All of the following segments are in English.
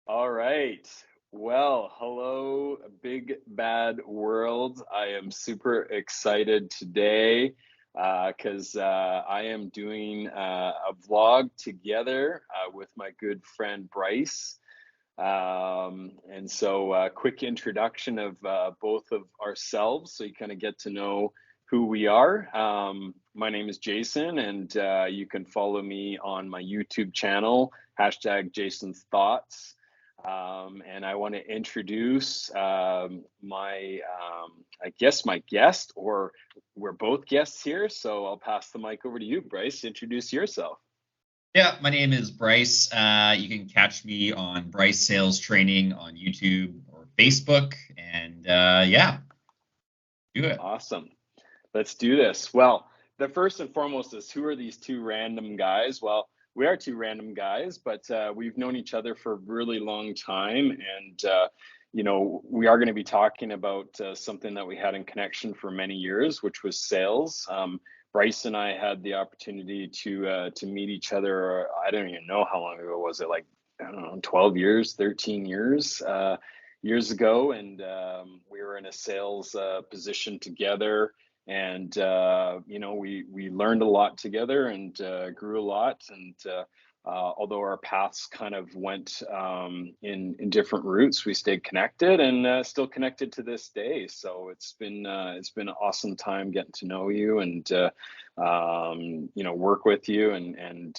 All right. Well, hello, big bad world. I am super excited today because I am doing a vlog together with my good friend Bryce. Quick introduction of both of ourselves so you kind of get to know who we are. My name is Jason, and you can follow me on my YouTube channel, hashtag Jason's Thoughts. And I want to introduce I guess, my guest, or we're both guests here. So I'll pass the mic over to you, Bryce. Introduce yourself. Yeah, my name is Bryce. You can catch me on Bryce Sales Training on YouTube or Facebook. And yeah, do it. Awesome. Let's do this. Well, the first and foremost is, who are these two random guys? Well, we are two random guys, but we've known each other for a really long time. And, we are going to be talking about something that we had in connection for many years, which was sales. Bryce and I had the opportunity to meet each other. I don't even know how long ago was it, like, I don't know, 12 years, 13 years ago. And we were in a sales position together, and we learned a lot together, and grew a lot, and although our paths kind of went in different routes, we stayed connected, and still connected to this day. So it's been an awesome time getting to know you, and work with you, and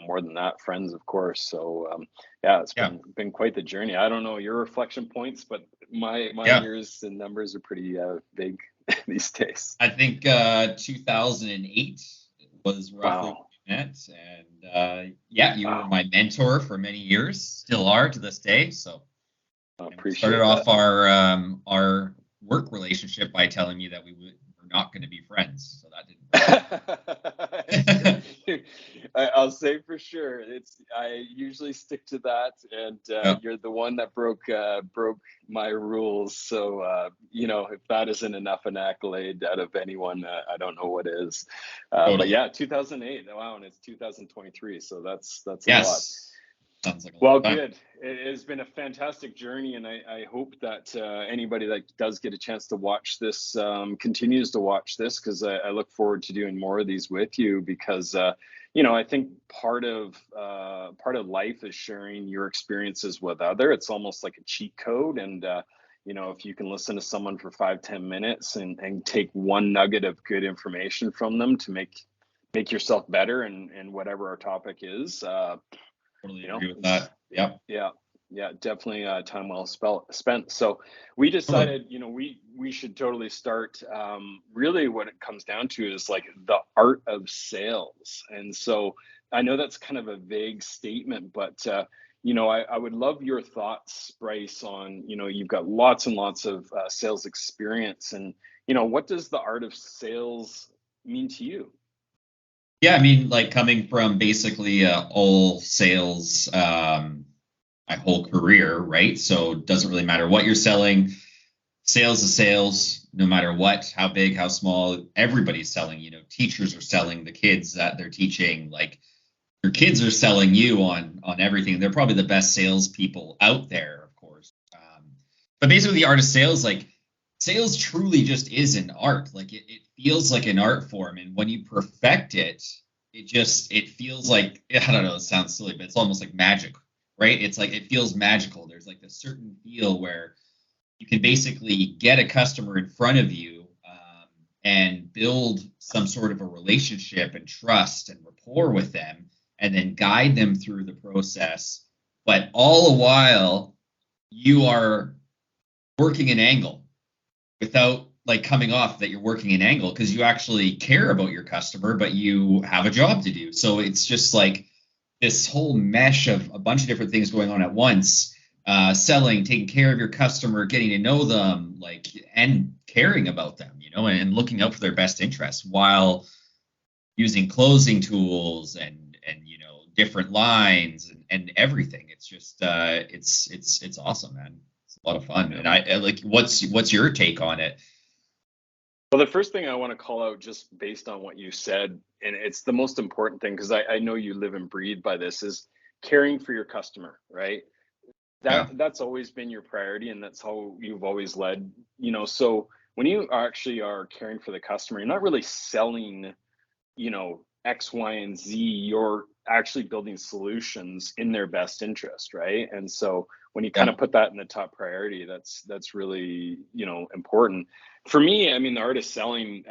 more than that, friends, of course. So yeah, it's Yeah, been quite the journey. I don't know your reflection points, but my yeah. years and numbers are pretty big these days. I think 2008 was roughly when Wow. we met. And yeah, you were Wow. my mentor for many years, still are to this day. So, I and we started appreciate that. off our work relationship by telling me that were not going to be friends. So that didn't work. I'll say for sure. I usually stick to that, and Yeah, you're the one that broke my rules. So if that isn't enough an accolade out of anyone, I don't know what is. But totally. yeah, 2008. Wow, and it's 2023. So that's a lot. Yes. Sounds like a long Well, time. good. It has been a fantastic journey, and I hope that anybody that does get a chance to watch this continues to watch this, because I look forward to doing more of these with you, because I think part of life is sharing your experiences with other. It's almost like a cheat code, and if you can listen to someone for 5-10 minutes and take one nugget of good information from them to make yourself better, and whatever our topic is. Totally agree with It's that. Yep. yeah, yeah, definitely time well spent. So we Totally. decided, we should totally start. Really, what it comes down to is like the art of sales. And so I know that's kind of a vague statement, but I would love your thoughts, Bryce, on, you've got lots and lots of sales experience, and what does the art of sales mean to you? Yeah, I mean, like coming from basically all sales, my whole career, right? So it doesn't really matter what you're selling. Sales is sales, no matter what, how big, how small. Everybody's selling. Teachers are selling the kids that they're teaching. Like your kids are selling you on everything. They're probably the best salespeople out there, of course. But basically, the art of sales, like sales, truly just is an art. Like it feels like an art form, and when you perfect it, it feels like I don't know. It sounds silly, but it's almost like magic, right? It's like it feels magical. There's like a certain feel where you can basically get a customer in front of you and build some sort of a relationship and trust and rapport with them, and then guide them through the process. But all the while, you are working an angle without like coming off that you're working an angle because you actually care about your customer, but you have a job to do. So it's just like this whole mesh of a bunch of different things going on at once. Selling, taking care of your customer, getting to know them, like, and caring about them, and looking out for their best interests while using closing tools and different lines and everything. It's just it's awesome, man. It's a lot of fun. Yeah. And I like what's your take on it? Well, the first thing I want to call out, just based on what you said, and it's the most important thing, because I know you live and breathe by this, is caring for your customer, right? Yeah. That's always been your priority, and that's how you've always led, so when you actually are caring for the customer, you're not really selling, X, Y, and Z. You're actually building solutions in their best interest, right? And so when you kind Yeah. of put that in the top priority, that's really, important. For me, I mean, the art of selling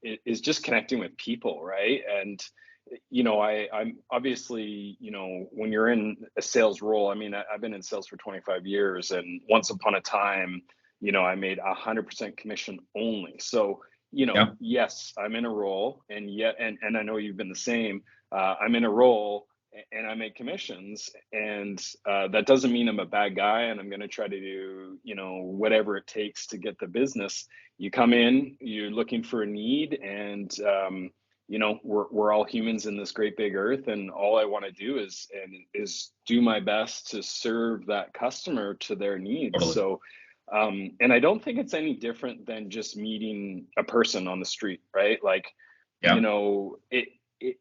is just connecting with people, right? And I'm obviously, when you're in a sales role, I mean, I've been in sales for 25 years, and once upon a time, I made 100% commission only. So, Yeah. yes, I'm in a role, and yet, and I know you've been the same. I'm in a role, and I make commissions, and that doesn't mean I'm a bad guy, and I'm going to try to do, whatever it takes to get the business. You come in, you're looking for a need, and we're all humans in this great big earth, and all I want to do is do my best to serve that customer to their needs. Totally. So and I don't think it's any different than just meeting a person on the street, right? Like, Yeah.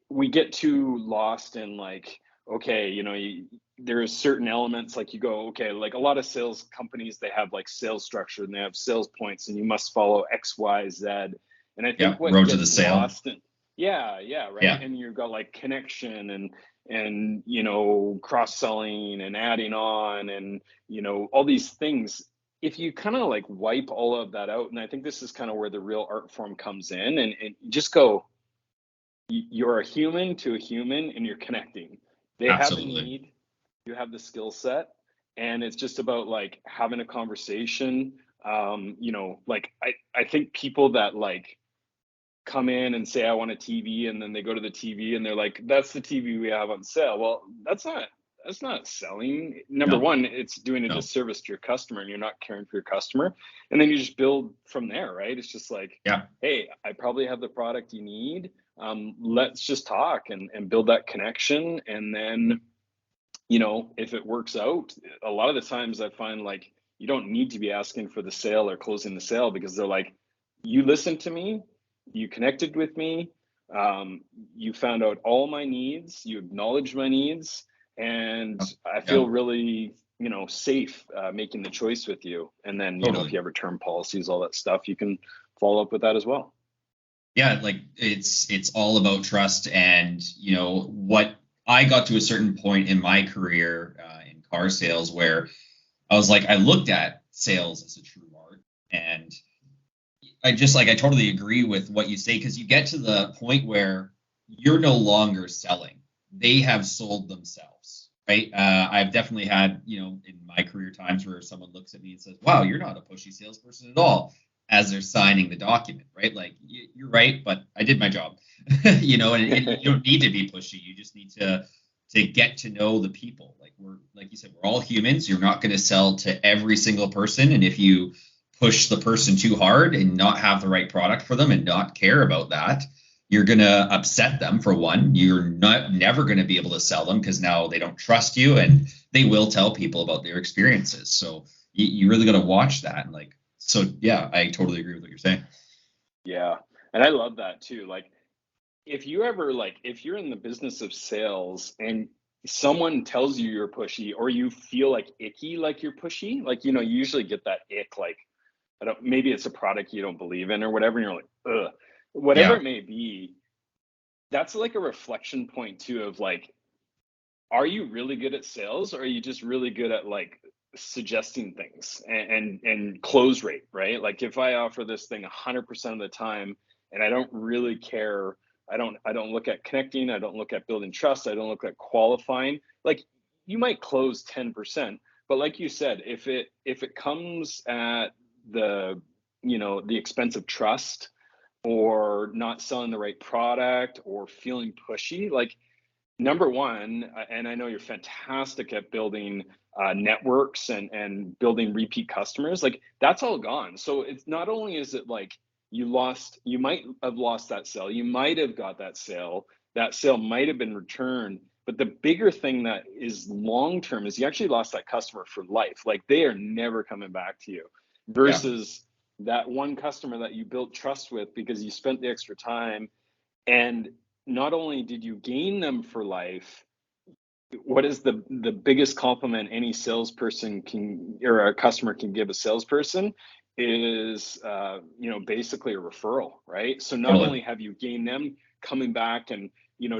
we get too lost in like, okay, there's certain elements, like you go, okay, like a lot of sales companies, they have like sales structure, and they have sales points, and you must follow X, Y, Z. And I Yeah. think what Road to the gets sale. lost in, yeah, right. Yeah. And you've got like connection and cross selling and adding on, and all these things. If you kind of like wipe all of that out, and I think this is kind of where the real art form comes in, and you just go, you're a human to a human, and you're connecting. They have a Absolutely. need, you have the skill set, and it's just about like having a conversation. Like I think people that like come in and say I want a TV, and then they go to the TV and they're like, that's the TV we have on sale. Well, that's not selling. Number No. one, it's doing a No. disservice to your customer, and you're not caring for your customer. And then you just build from there, right? It's just like, Yeah. hey, I probably have the product you need. Let's just talk and build that connection. And then, if it works out, a lot of the times I find like you don't need to be asking for the sale or closing the sale, because they're like, you listened to me, you connected with me, you found out all my needs, you acknowledged my needs, and I Yeah. feel really, safe making the choice with you. And then, if Totally. you have return policies, all that stuff, you can follow up with that as well. Yeah, like it's all about trust. And what I got to a certain point in my career in car sales where I was like, I looked at sales as a true art. And I totally agree with what you say, because you get to the point where you're no longer selling. They have sold themselves, right? I've definitely had, in my career, times where someone looks at me and says, wow, you're not a pushy salesperson at all, as they're signing the document, right? Like, you're right, but I did my job, and you don't need to be pushy. You just need to get to know the people. Like you said, we're all humans. You're not going to sell to every single person. And if you push the person too hard and not have the right product for them and not care about that, you're going to upset them. For one, you're not never going to be able to sell them, because now they don't trust you, and they will tell people about their experiences. So you really got to watch that. And so yeah, I totally agree with what you're saying. Yeah. And I love that too. Like, if you're in the business of sales and someone tells you you're pushy, or you feel like icky, like you're pushy, like, you usually get that ick, like, I don't, maybe it's a product you don't believe in or whatever, and you're like, ugh, whatever Yeah. it may be, that's like a reflection point too of like, are you really good at sales, or are you just really good at like suggesting things and close rate, right? Like, if I offer this thing 100% of the time, and I don't really care, I don't look at connecting, I don't look at building trust, I don't look at qualifying, like, you might close 10%, but like you said, if it comes at the the expense of trust, or not selling the right product, or feeling pushy, like, number one, and I know you're fantastic at building networks and building repeat customers, like, that's all gone. So it's not only is it like you might have lost that sale, you might have got that sale might have been returned, but the bigger thing that is long term is you actually lost that customer for life. Like, they are never coming back to you, Yeah. versus that one customer that you built trust with because you spent the extra time, and not only did you gain them for life, what is the biggest compliment any salesperson can, or a customer can give a salesperson, is basically a referral, right? So not Totally. only have you gained them coming back, and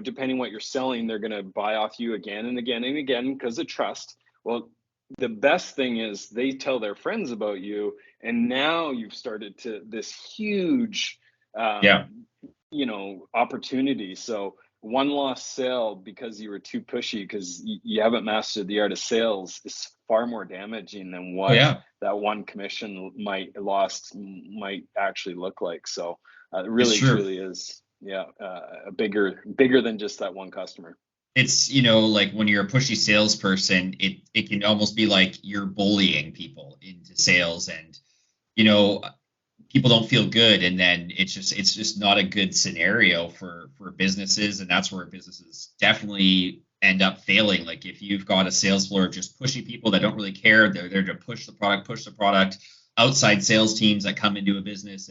depending what you're selling, they're going to buy off you again and again and again because of trust. Well, the best thing is they tell their friends about you, and now you've started to this huge Yeah. opportunity. So one lost sale because you were too pushy because you haven't mastered the art of sales is far more damaging than Oh what yeah. that one commission might actually look like. So it It's really true. truly is, yeah, a bigger than just that one customer. It's, like when you're a pushy salesperson, it can almost be like you're bullying people into sales, and you know people don't feel good, and then it's just not a good scenario for businesses, and that's where businesses definitely end up failing. Like if you've got a sales floor of just pushy people that don't really care, they're there to push the product, outside sales teams that come into a business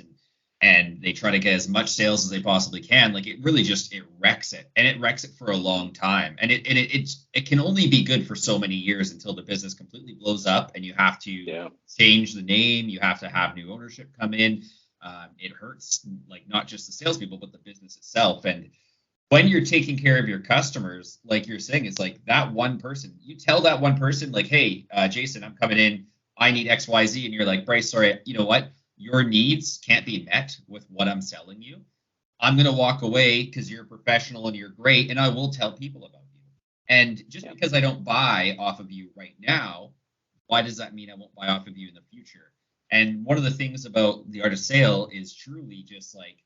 and they try to get as much sales as they possibly can. Like it really just it wrecks it, and it wrecks it for a long time, and it can only be good for so many years until the business completely blows up and you have to Yeah. change the name, you have to have new ownership come in. It hurts, like not just the salespeople but the business itself. And when you're taking care of your customers, like you're saying, it's like that one person, you tell that one person like, hey, Jason, I'm coming in, I need XYZ, and you're like, Bryce, sorry, you know what, your needs can't be met with what I'm selling you. I'm going to walk away because you're a professional and you're great, and I will tell people about you. And just Yeah. because I don't buy off of you right now, why does that mean I won't buy off of you in the future? And one of the things about the art of sale is truly just like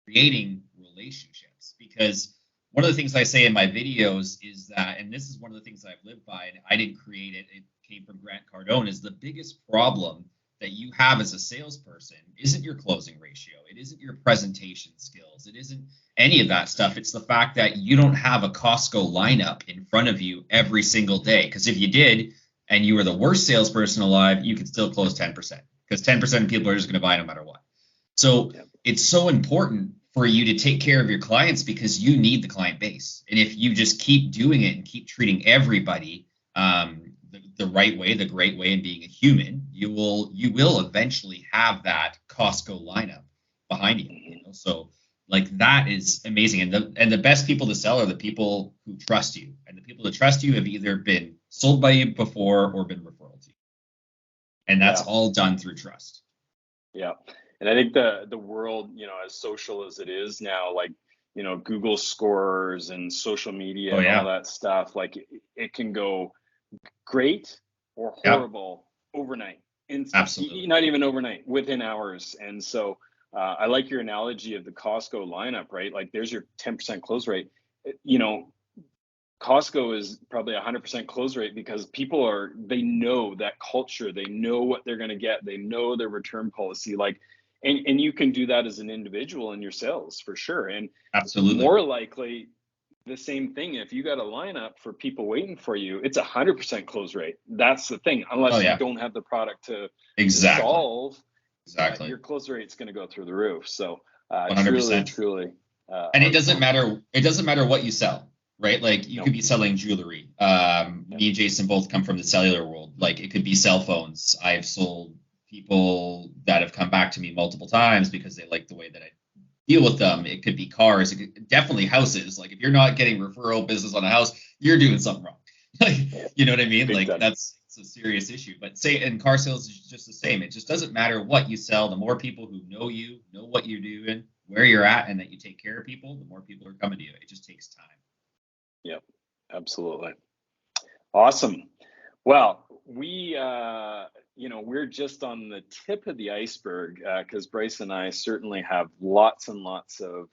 creating relationships. Because one of the things I say in my videos is that, and this is one of the things I've lived by, and I didn't create it, it came from Grant Cardone, is the biggest problem that you have as a salesperson isn't your closing ratio. It isn't your presentation skills. It isn't any of that stuff. It's the fact that you don't have a Costco lineup in front of you every single day. Because if you did, and you were the worst salesperson alive, you could still close 10%, because 10% of people are just going to buy no matter what. So Yeah. it's so important for you to take care of your clients because you need the client base. And if you just keep doing it and keep treating everybody the right way, the great way, and being a human, you will eventually have that Costco lineup behind you. So like that is amazing. And the best people to sell are the people who trust you. And the people that trust you have either been sold by you before or been referred to you. And that's Yeah. all done through trust. Yeah. And I think the world, as social as it is now, like, Google scores and social media Oh and all yeah. that stuff, like it can go great or Yeah, horrible overnight, instant, absolutely. not even overnight, within hours. And so I like your analogy of the Costco lineup, right? Like there's your 10% close rate. You know, Costco is probably 100% close rate because they know that culture, they know what they're going to get, they know their return policy. Like, and you can do that as an individual in your sales for sure. And Absolutely. more likely, the same thing. If you got a lineup for people waiting for you, it's 100% close rate. That's the thing. Oh Unless you yeah. don't have the product to Exactly. solve, Exactly. your close rate's going to go through the roof. So truly, 100%. truly, And it doesn't awesome. matter. It doesn't matter what you sell, right? Like you could No. be selling jewelry. Yeah. Me and Jason both come from the cellular world. Like it could be cell phones. I've sold people that have come back to me multiple times because they like the way that I deal with them. It could be cars. Definitely houses. Like if you're not getting referral business on a house, you're doing something wrong. Like, Yeah. you know what I mean? Big Like time. it's a serious issue. But say in car sales is just the same. It just doesn't matter what you sell. The more people who know you, know what you're doing, where you're at, and that you take care of people, the more people are coming to you. It just takes time. Yep. Absolutely. Awesome. Well, we're just on the tip of the iceberg because Bryce and I certainly have lots and lots of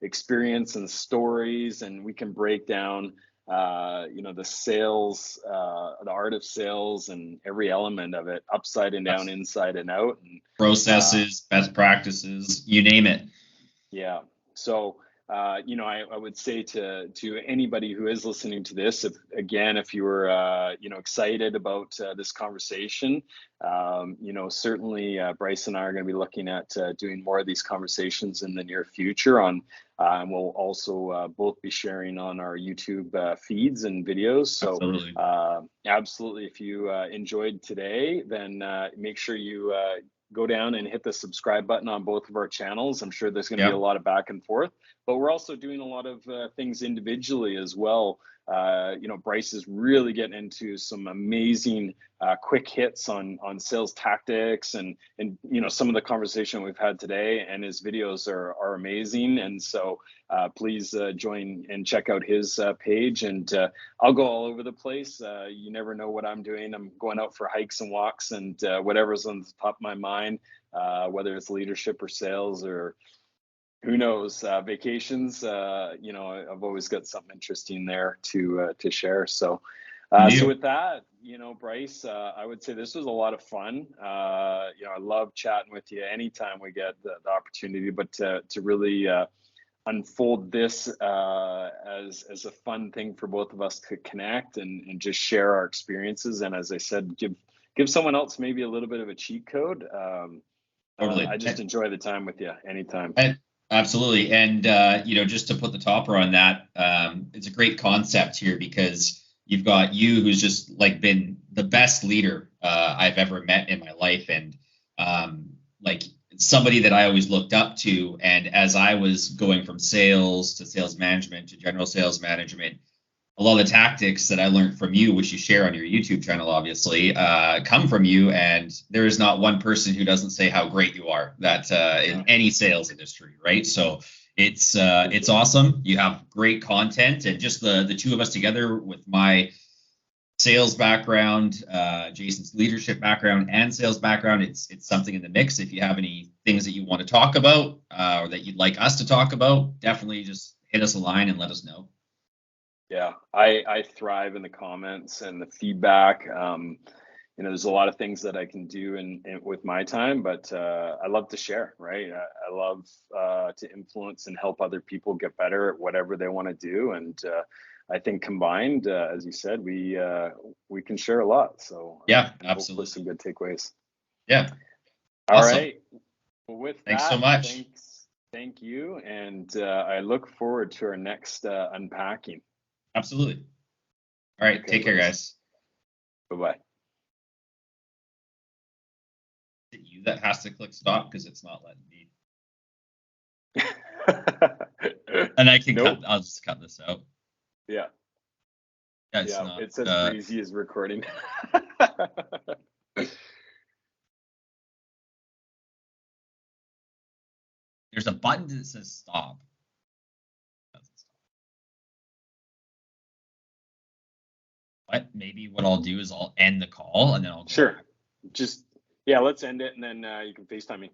experience and stories, and we can break down, the sales, the art of sales, and every element of it, upside and down, Absolutely. inside and out, and uh, Processes, best practices, you name it. yeah. So I would say to anybody who is listening to this, if you were excited about this conversation, certainly Bryce and I are going to be looking at doing more of these conversations in the near future and we'll also both be sharing on our YouTube feeds and videos. So Absolutely. Absolutely, if you enjoyed today, then make sure you go down and hit the subscribe button on both of our channels. I'm sure there's going to be a lot of back and forth, but we're also doing a lot of things individually as well. Bryce is really getting into some amazing quick hits on sales tactics and some of the conversation we've had today, and his videos are amazing. And so please join and check out his page. And I'll go all over the place. You never know what I'm doing. I'm going out for hikes and walks and whatever's on the top of my mind, whether it's leadership or sales or who knows, vacations. I've always got something interesting there to share. So with that, Bryce, I would say this was a lot of fun. I love chatting with you anytime we get the opportunity, but to really unfold this as a fun thing for both of us to connect and just share our experiences. And as I said, give someone else maybe a little bit of a cheat code. Totally. I just enjoy the time with you anytime. Absolutely. And, just to put the topper on that, it's a great concept here because you've got you who's just been the best leader I've ever met in my life. And somebody that I always looked up to. And as I was going from sales to sales management to general sales management, a lot of the tactics that I learned from you, which you share on your YouTube channel, obviously, come from you. And there is not one person who doesn't say how great you are in any sales industry, right? So it's awesome. You have great content, and just the two of us together with my sales background, Jason's leadership background and sales background, it's something in the mix. If you have any things that you want to talk about or that you'd like us to talk about, definitely just hit us a line and let us know. Yeah, I thrive in the comments and the feedback. There's a lot of things that I can do with my time, but I love to share, right? I love to influence and help other people get better at whatever they want to do. And I think combined, as you said, we can share a lot. So yeah, absolutely, some good takeaways. Yeah. All right. Well, with thanks that, so much. Thank you, and I look forward to our next unpacking. Absolutely. All right. Take care, guys. Bye-bye. Is it you that has to click stop because it's not letting me? And I can I'll just cut this out. Yeah. It says Breezy is recording. There's a button that says stop. But maybe what I'll do is I'll end the call and then I'll go Sure. Just let's end it and then you can FaceTime me.